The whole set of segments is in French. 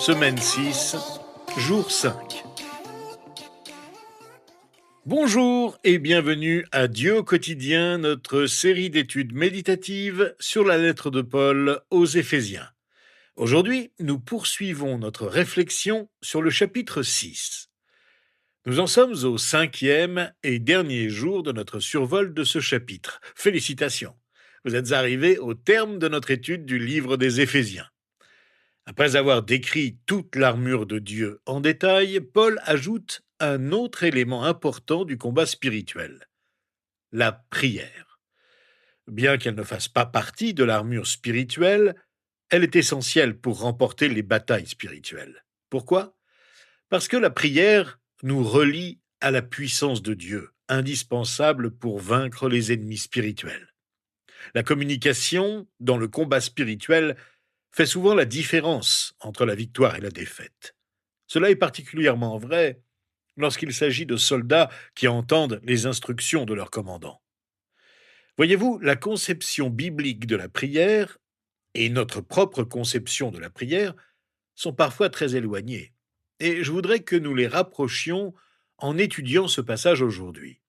semaine 6, jour 5. Bonjour et bienvenue à Dieu au quotidien, notre série d'études méditatives sur la lettre de Paul aux Éphésiens. Aujourd'hui, nous poursuivons notre réflexion sur le chapitre 6. Nous en sommes au 5e et dernier jour de notre survol de ce chapitre. Félicitations! Vous êtes arrivés au terme de notre étude du livre des Éphésiens. Après avoir décrit toute l'armure de Dieu en détail, Paul ajoute un autre élément important du combat spirituel, la prière. Bien qu'elle ne fasse pas partie de l'armure spirituelle, elle est essentielle pour remporter les batailles spirituelles. Pourquoi ? Parce que la prière nous relie à la puissance de Dieu, indispensable pour vaincre les ennemis spirituels. La communication dans le combat spirituel fait souvent la différence entre la victoire et la défaite. Cela est particulièrement vrai lorsqu'il s'agit de soldats qui entendent les instructions de leur commandant. Voyez-vous, la conception biblique de la prière et notre propre conception de la prière sont parfois très éloignées. Et je voudrais que nous les rapprochions en étudiant ce passage aujourd'hui.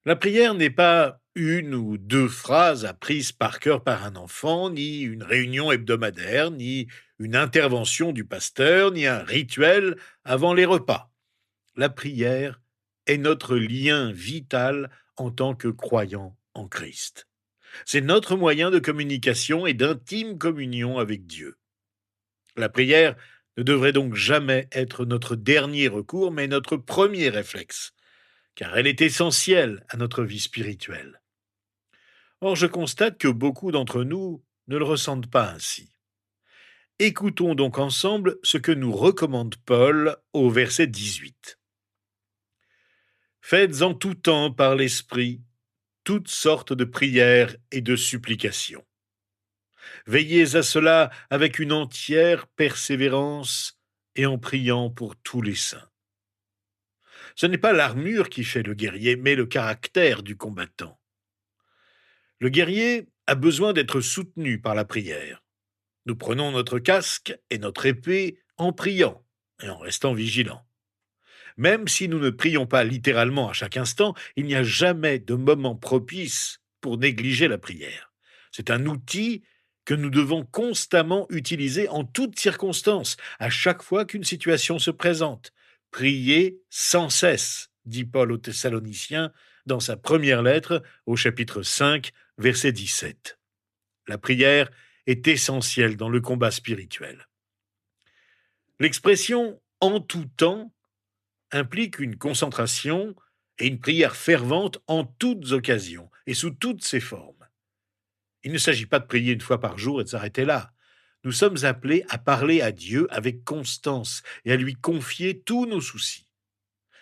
La prière n'est pas une ou deux phrases apprises par cœur par un enfant, ni une réunion hebdomadaire, ni une intervention du pasteur, ni un rituel avant les repas. La prière est notre lien vital en tant que croyants en Christ. C'est notre moyen de communication et d'intime communion avec Dieu. La prière ne devrait donc jamais être notre dernier recours, mais notre premier réflexe, car elle est essentielle à notre vie spirituelle. Or, je constate que beaucoup d'entre nous ne le ressentent pas ainsi. Écoutons donc ensemble ce que nous recommande Paul au verset 18. Faites en tout temps par l'Esprit toutes sortes de prières et de supplications. Veillez à cela avec une entière persévérance et en priant pour tous les saints. Ce n'est pas l'armure qui fait le guerrier, mais le caractère du combattant. Le guerrier a besoin d'être soutenu par la prière. Nous prenons notre casque et notre épée en priant et en restant vigilants. Même si nous ne prions pas littéralement à chaque instant, il n'y a jamais de moment propice pour négliger la prière. C'est un outil que nous devons constamment utiliser en toutes circonstances, à chaque fois qu'une situation se présente. Priez sans cesse, dit Paul aux Thessaloniciens dans sa première lettre au chapitre 5, verset 17. La prière est essentielle dans le combat spirituel. L'expression « en tout temps » implique une concentration et une prière fervente en toutes occasions et sous toutes ses formes. Il ne s'agit pas de prier une fois par jour et de s'arrêter là. Nous sommes appelés à parler à Dieu avec constance et à lui confier tous nos soucis.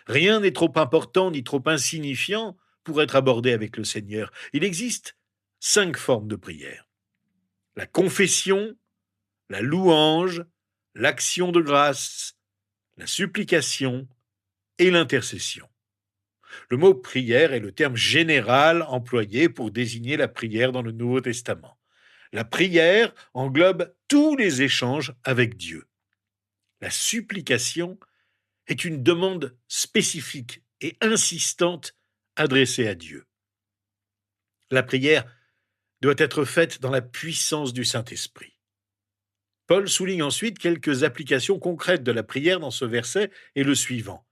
Rien n'est trop important ni trop insignifiant pour être abordé avec le Seigneur. Il existe 5 formes de prière. La confession, la louange, l'action de grâce, la supplication et l'intercession. Le mot prière est le terme général employé pour désigner la prière dans le Nouveau Testament. La prière englobe tous les échanges avec Dieu. La supplication est une demande spécifique et insistante adressée à Dieu. La prière doit être faite dans la puissance du Saint-Esprit. Paul souligne ensuite quelques applications concrètes de la prière dans ce verset et le suivant.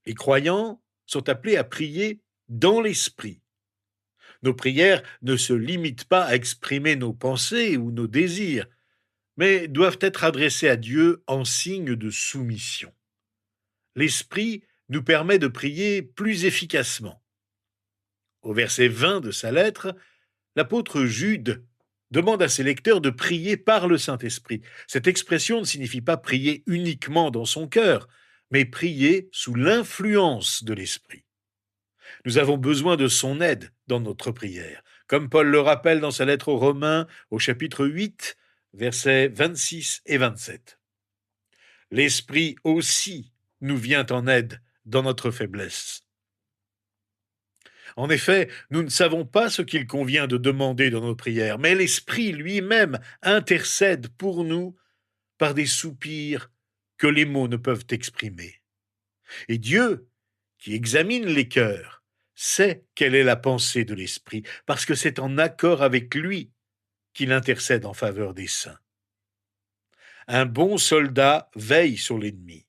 Les croyants sont appelés à prier dans l'esprit. Nos prières ne se limitent pas à exprimer nos pensées ou nos désirs, mais doivent être adressées à Dieu en signe de soumission. L'esprit nous permet de prier plus efficacement. Au verset 20 de sa lettre, l'apôtre Jude demande à ses lecteurs de prier par le Saint-Esprit. Cette expression ne signifie pas prier uniquement dans son cœur, mais prier sous l'influence de l'Esprit. Nous avons besoin de son aide dans notre prière, comme Paul le rappelle dans sa lettre aux Romains au chapitre 8, versets 26 et 27. L'Esprit aussi nous vient en aide dans notre faiblesse. En effet, nous ne savons pas ce qu'il convient de demander dans nos prières, mais l'Esprit lui-même intercède pour nous par des soupirs que les mots ne peuvent exprimer. Et Dieu, qui examine les cœurs, sait quelle est la pensée de l'Esprit, parce que c'est en accord avec lui qu'il intercède en faveur des saints. Un bon soldat veille sur l'ennemi.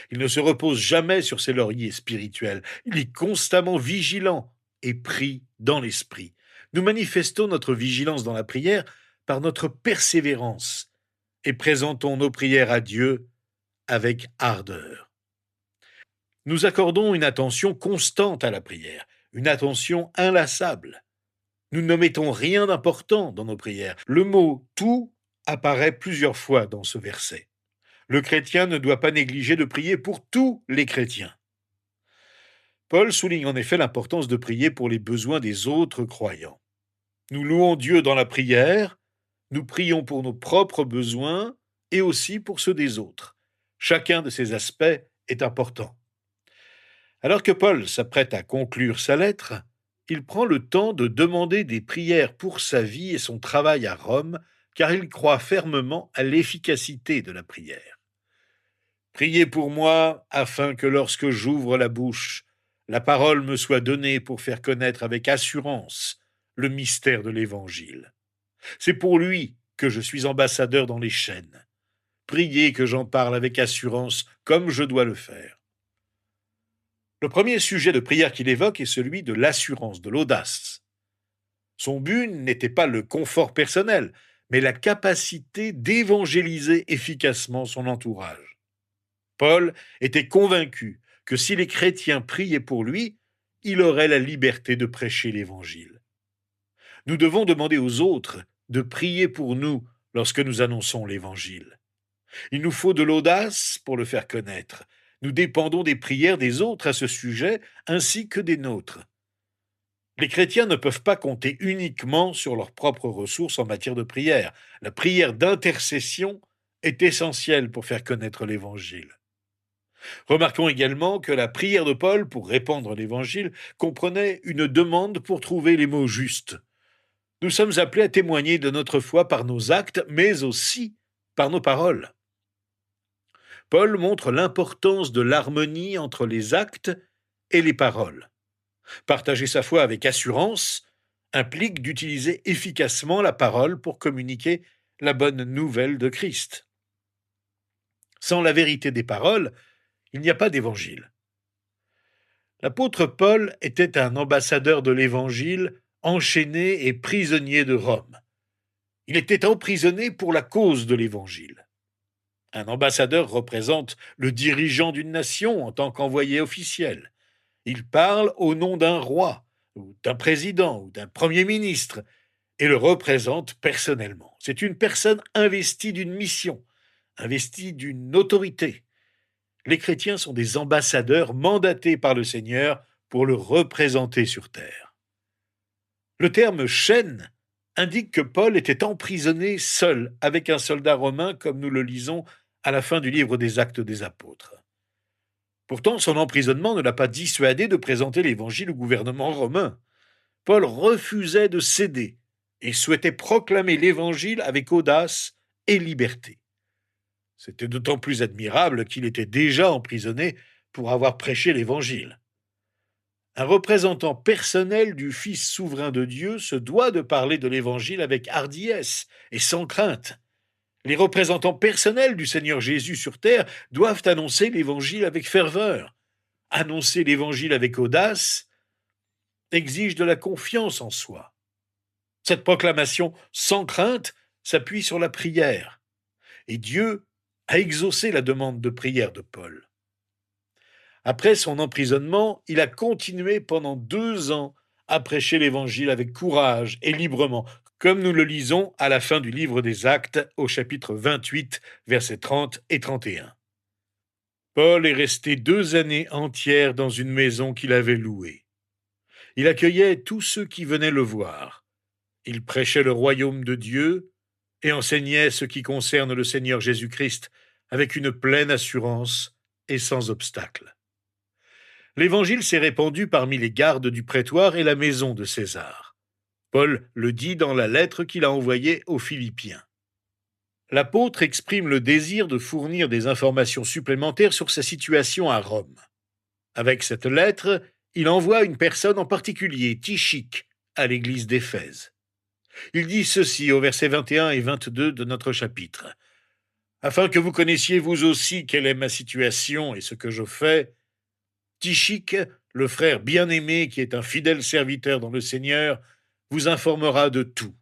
Il ne se repose jamais sur ses lauriers spirituels. Il est constamment vigilant et prie dans l'esprit. Nous manifestons notre vigilance dans la prière par notre persévérance et présentons nos prières à Dieu avec ardeur. Nous accordons une attention constante à la prière, une attention inlassable. Nous ne mettons rien d'important dans nos prières. Le mot « tout » apparaît plusieurs fois dans ce verset. Le chrétien ne doit pas négliger de prier pour tous les chrétiens. Paul souligne en effet l'importance de prier pour les besoins des autres croyants. Nous louons Dieu dans la prière, nous prions pour nos propres besoins et aussi pour ceux des autres. Chacun de ces aspects est important. Alors que Paul s'apprête à conclure sa lettre, il prend le temps de demander des prières pour sa vie et son travail à Rome, car il croit fermement à l'efficacité de la prière. Priez pour moi afin que lorsque j'ouvre la bouche, la parole me soit donnée pour faire connaître avec assurance le mystère de l'Évangile. C'est pour lui que je suis ambassadeur dans les chaînes. Priez que j'en parle avec assurance comme je dois le faire. Le premier sujet de prière qu'il évoque est celui de l'assurance, de l'audace. Son but n'était pas le confort personnel, mais la capacité d'évangéliser efficacement son entourage. Paul était convaincu que si les chrétiens priaient pour lui, il aurait la liberté de prêcher l'Évangile. Nous devons demander aux autres de prier pour nous lorsque nous annonçons l'Évangile. Il nous faut de l'audace pour le faire connaître. Nous dépendons des prières des autres à ce sujet, ainsi que des nôtres. Les chrétiens ne peuvent pas compter uniquement sur leurs propres ressources en matière de prière. La prière d'intercession est essentielle pour faire connaître l'Évangile. Remarquons également que la prière de Paul pour répandre l'Évangile comprenait une demande pour trouver les mots justes. Nous sommes appelés à témoigner de notre foi par nos actes, mais aussi par nos paroles. Paul montre l'importance de l'harmonie entre les actes et les paroles. Partager sa foi avec assurance implique d'utiliser efficacement la parole pour communiquer la bonne nouvelle de Christ. Sans la vérité des paroles, il n'y a pas d'évangile. L'apôtre Paul était un ambassadeur de l'évangile, enchaîné et prisonnier de Rome. Il était emprisonné pour la cause de l'évangile. Un ambassadeur représente le dirigeant d'une nation en tant qu'envoyé officiel. Il parle au nom d'un roi, ou d'un président, ou d'un premier ministre, et le représente personnellement. C'est une personne investie d'une mission, investie d'une autorité. Les chrétiens sont des ambassadeurs mandatés par le Seigneur pour le représenter sur terre. Le terme chaîne indique que Paul était emprisonné seul avec un soldat romain, comme nous le lisons à la fin du livre des Actes des Apôtres. Pourtant, son emprisonnement ne l'a pas dissuadé de présenter l'Évangile au gouvernement romain. Paul refusait de céder et souhaitait proclamer l'Évangile avec audace et liberté. C'était d'autant plus admirable qu'il était déjà emprisonné pour avoir prêché l'Évangile. Un représentant personnel du Fils souverain de Dieu se doit de parler de l'Évangile avec hardiesse et sans crainte. Les représentants personnels du Seigneur Jésus sur terre doivent annoncer l'Évangile avec ferveur. Annoncer l'Évangile avec audace exige de la confiance en soi. Cette proclamation sans crainte s'appuie sur la prière. Et Dieu a exaucé la demande de prière de Paul. Après son emprisonnement, il a continué pendant 2 ans à prêcher l'Évangile avec courage et librement, comme nous le lisons à la fin du livre des Actes au chapitre 28, versets 30 et 31. Paul est resté 2 années entières dans une maison qu'il avait louée. Il accueillait tous ceux qui venaient le voir. Il prêchait le royaume de Dieu et enseignait ce qui concerne le Seigneur Jésus-Christ avec une pleine assurance et sans obstacle. L'Évangile s'est répandu parmi les gardes du prétoire et la maison de César. Paul le dit dans la lettre qu'il a envoyée aux Philippiens. l'apôtre exprime le désir de fournir des informations supplémentaires sur sa situation à Rome. Avec cette lettre, il envoie une personne en particulier, Tychique, à l'église d'Éphèse. Il dit ceci au verset 21 et 22 de notre chapitre. « Afin que vous connaissiez vous aussi quelle est ma situation et ce que je fais, Tychique, le frère bien-aimé qui est un fidèle serviteur dans le Seigneur, vous informera de tout.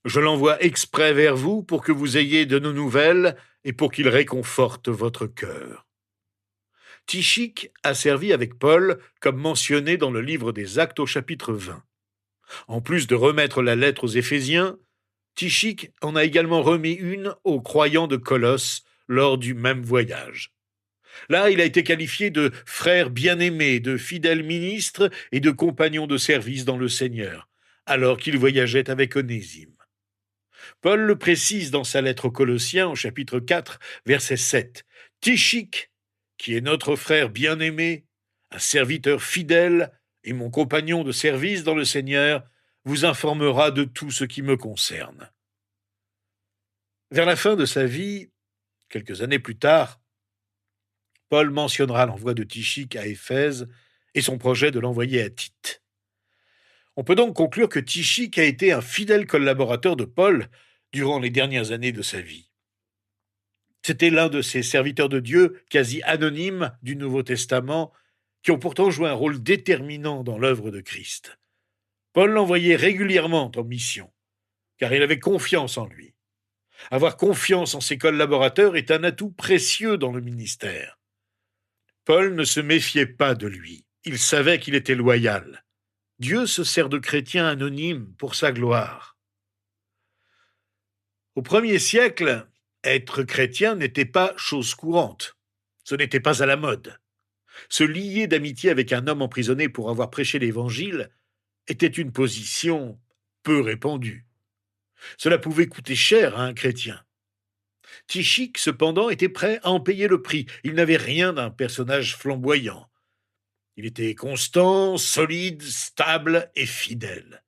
Je l'envoie exprès vers vous pour que vous ayez de nos nouvelles et pour qu'il réconforte votre cœur. » Tychique a servi avec Paul, comme mentionné dans le livre des Actes au chapitre 20. En plus de remettre la lettre aux Éphésiens, Tychique en a également remis une aux croyants de Colosse lors du même voyage. Là, il a été qualifié de frère bien-aimé, de fidèle ministre et de compagnon de service dans le Seigneur, alors qu'il voyageait avec Onésime. Paul le précise dans sa lettre aux Colossiens au chapitre 4, verset 7. Tychique, qui est notre frère bien-aimé, un serviteur fidèle et mon compagnon de service dans le Seigneur, vous informera de tout ce qui me concerne. Vers la fin de sa vie, quelques années plus tard, Paul mentionnera l'envoi de Tychique à Éphèse et son projet de l'envoyer à Tite. On peut donc conclure que Tychique a été un fidèle collaborateur de Paul durant les dernières années de sa vie. C'était l'un de ces serviteurs de Dieu quasi anonymes du Nouveau Testament qui ont pourtant joué un rôle déterminant dans l'œuvre de Christ. Paul l'envoyait régulièrement en mission, car il avait confiance en lui. Avoir confiance en ses collaborateurs est un atout précieux dans le ministère. Paul ne se méfiait pas de lui. Il savait qu'il était loyal. Dieu se sert de chrétiens anonymes pour sa gloire. Au 1er siècle, être chrétien n'était pas chose courante. Ce n'était pas à la mode. Se lier d'amitié avec un homme emprisonné pour avoir prêché l'Évangile était une position peu répandue. Cela pouvait coûter cher à un chrétien. Tychique, cependant, était prêt à en payer le prix. Il n'avait rien d'un personnage flamboyant. Il était constant, solide, stable et fidèle.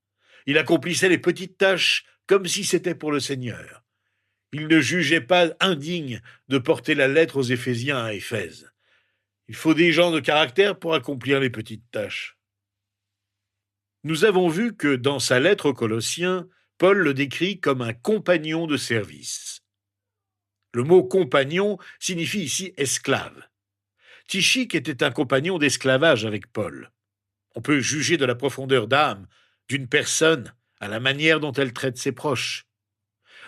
Il accomplissait les petites tâches comme si c'était pour le Seigneur. Il ne jugeait pas indigne de porter la lettre aux Éphésiens à Éphèse. Il faut des gens de caractère pour accomplir les petites tâches. Nous avons vu que dans sa lettre aux Colossiens, Paul le décrit comme un compagnon de service. Le mot compagnon signifie ici esclave. Tychique était un compagnon d'esclavage avec Paul. On peut juger de la profondeur d'âme d'une personne à la manière dont elle traite ses proches.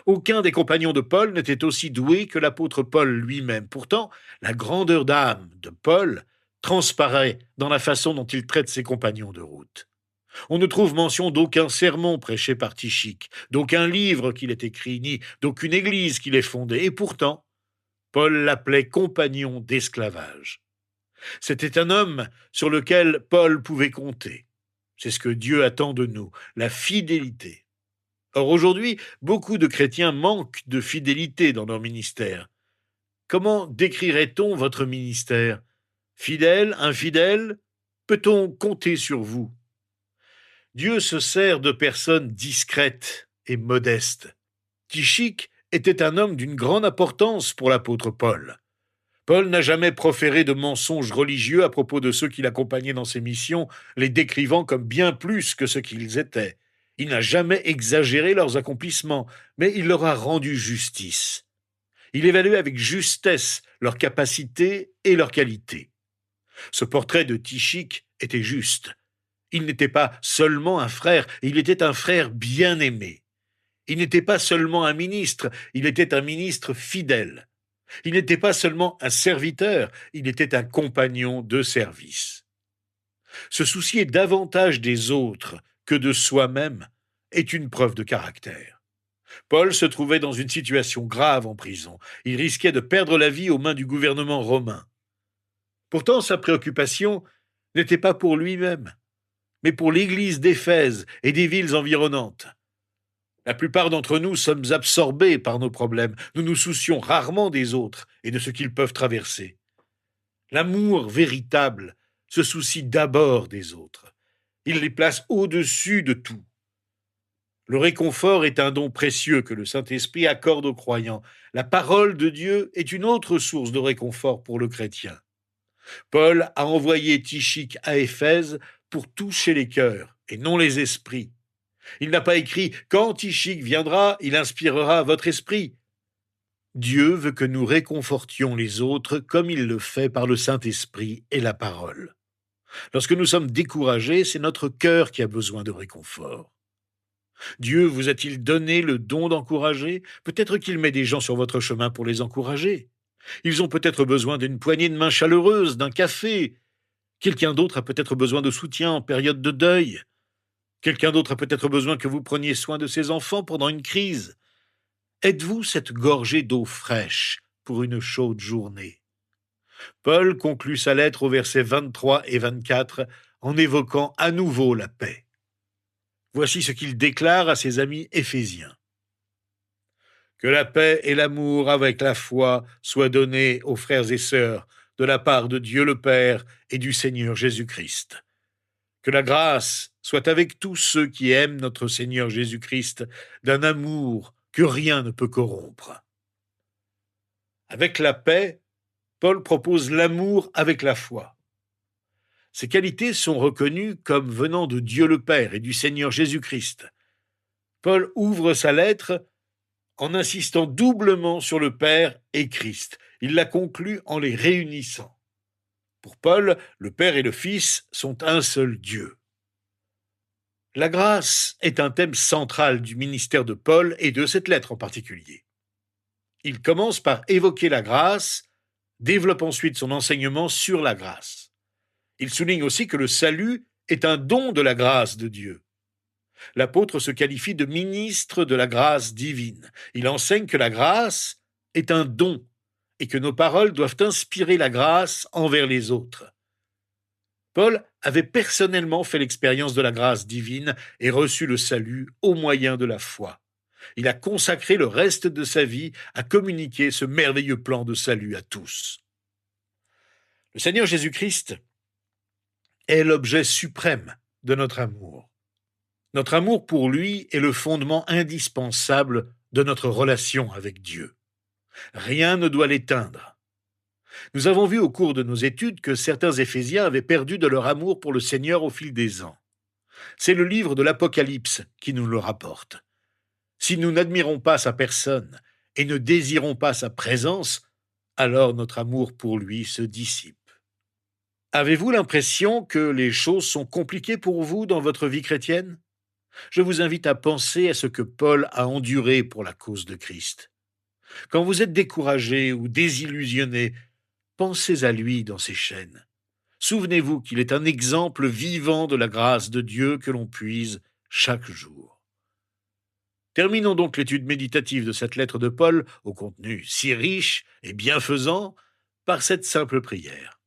Aucun des compagnons de Paul n'était aussi doué que l'apôtre Paul lui-même. Pourtant, la grandeur d'âme de Paul transparaît dans la façon dont il traite ses compagnons de route. On ne trouve mention d'aucun sermon prêché par Tychique, d'aucun livre qu'il ait écrit, ni d'aucune église qu'il ait fondée, et pourtant, Paul l'appelait compagnon d'esclavage. C'était un homme sur lequel Paul pouvait compter. C'est ce que Dieu attend de nous, la fidélité. Or aujourd'hui, beaucoup de chrétiens manquent de fidélité dans leur ministère. Comment décrirait-on votre ministère? Fidèle, infidèle? Peut-on compter sur vous? Dieu se sert de personnes discrètes et modestes. Tychique était un homme d'une grande importance pour l'apôtre Paul. Paul n'a jamais proféré de mensonges religieux à propos de ceux qui l'accompagnaient dans ses missions, les décrivant comme bien plus que ce qu'ils étaient. Il n'a jamais exagéré leurs accomplissements, mais il leur a rendu justice. Il évaluait avec justesse leurs capacités et leurs qualités. Ce portrait de Tychique était juste. Il n'était pas seulement un frère, il était un frère bien-aimé. Il n'était pas seulement un ministre, il était un ministre fidèle. Il n'était pas seulement un serviteur, il était un compagnon de service. Se soucier davantage des autres que de soi-même est une preuve de caractère. Paul se trouvait dans une situation grave en prison. Il risquait de perdre la vie aux mains du gouvernement romain. Pourtant, sa préoccupation n'était pas pour lui-même, mais pour l'Église d'Éphèse et des villes environnantes. La plupart d'entre nous sommes absorbés par nos problèmes. Nous nous soucions rarement des autres et de ce qu'ils peuvent traverser. L'amour véritable se soucie d'abord des autres. Il les place au-dessus de tout. Le réconfort est un don précieux que le Saint-Esprit accorde aux croyants. La parole de Dieu est une autre source de réconfort pour le chrétien. Paul a envoyé Tychique à Éphèse pour toucher les cœurs et non les esprits. Il n'a pas écrit « Quand Tychique viendra, il inspirera votre esprit ». Dieu veut que nous réconfortions les autres comme il le fait par le Saint-Esprit et la parole. Lorsque nous sommes découragés, c'est notre cœur qui a besoin de réconfort. Dieu vous a-t-il donné le don d'encourager? Peut-être qu'il met des gens sur votre chemin pour les encourager. Ils ont peut-être besoin d'une poignée de main chaleureuse, d'un café. Quelqu'un d'autre a peut-être besoin de soutien en période de deuil. Quelqu'un d'autre a peut-être besoin que vous preniez soin de ses enfants pendant une crise. Êtes-vous cette gorgée d'eau fraîche pour une chaude journée? Paul conclut sa lettre au versets 23 et 24 en évoquant à nouveau la paix. Voici ce qu'il déclare à ses amis éphésiens. Que la paix et l'amour avec la foi soient donnés aux frères et sœurs de la part de Dieu le Père et du Seigneur Jésus-Christ. Que la grâce soit avec tous ceux qui aiment notre Seigneur Jésus-Christ d'un amour que rien ne peut corrompre. Avec la paix, Paul propose l'amour avec la foi. Ces qualités sont reconnues comme venant de Dieu le Père et du Seigneur Jésus-Christ. Paul ouvre sa lettre en insistant doublement sur le Père et Christ. Il la conclut en les réunissant. Pour Paul, le Père et le Fils sont un seul Dieu. La grâce est un thème central du ministère de Paul et de cette lettre en particulier. Il commence par évoquer la grâce, développe ensuite son enseignement sur la grâce. Il souligne aussi que le salut est un don de la grâce de Dieu. L'apôtre se qualifie de ministre de la grâce divine. Il enseigne que la grâce est un don et que nos paroles doivent inspirer la grâce envers les autres. Paul avait personnellement fait l'expérience de la grâce divine et reçu le salut au moyen de la foi. Il a consacré le reste de sa vie à communiquer ce merveilleux plan de salut à tous. Le Seigneur Jésus-Christ est l'objet suprême de notre amour. Notre amour pour lui est le fondement indispensable de notre relation avec Dieu. Rien ne doit l'éteindre. Nous avons vu au cours de nos études que certains Éphésiens avaient perdu de leur amour pour le Seigneur au fil des ans. C'est le livre de l'Apocalypse qui nous le rapporte. Si nous n'admirons pas sa personne et ne désirons pas sa présence, alors notre amour pour lui se dissipe. Avez-vous l'impression que les choses sont compliquées pour vous dans votre vie chrétienne? Je vous invite à penser à ce que Paul a enduré pour la cause de Christ. Quand vous êtes découragé ou désillusionné, pensez à lui dans ses chaînes. Souvenez-vous qu'il est un exemple vivant de la grâce de Dieu que l'on puise chaque jour. Terminons donc l'étude méditative de cette lettre de Paul, au contenu si riche et bienfaisant, par cette simple prière.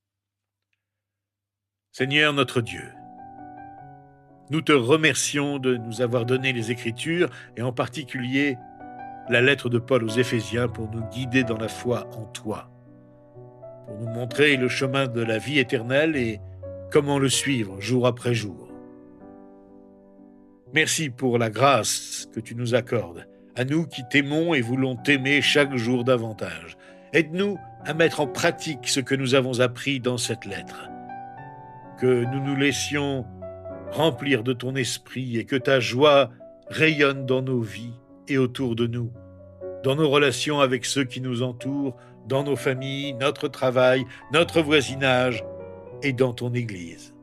Seigneur notre Dieu, nous te remercions de nous avoir donné les Écritures et en particulier la lettre de Paul aux Éphésiens pour nous guider dans la foi en toi, pour nous montrer le chemin de la vie éternelle et comment le suivre jour après jour. Merci pour la grâce que tu nous accordes, à nous qui t'aimons et voulons t'aimer chaque jour davantage. Aide-nous à mettre en pratique ce que nous avons appris dans cette lettre. Que nous nous laissions remplir de ton esprit et que ta joie rayonne dans nos vies et autour de nous, dans nos relations avec ceux qui nous entourent, dans nos familles, notre travail, notre voisinage et dans ton Église.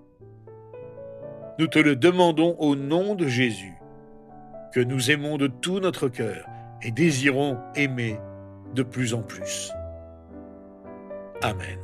Nous te le demandons au nom de Jésus, que nous aimons de tout notre cœur et désirons aimer de plus en plus. Amen.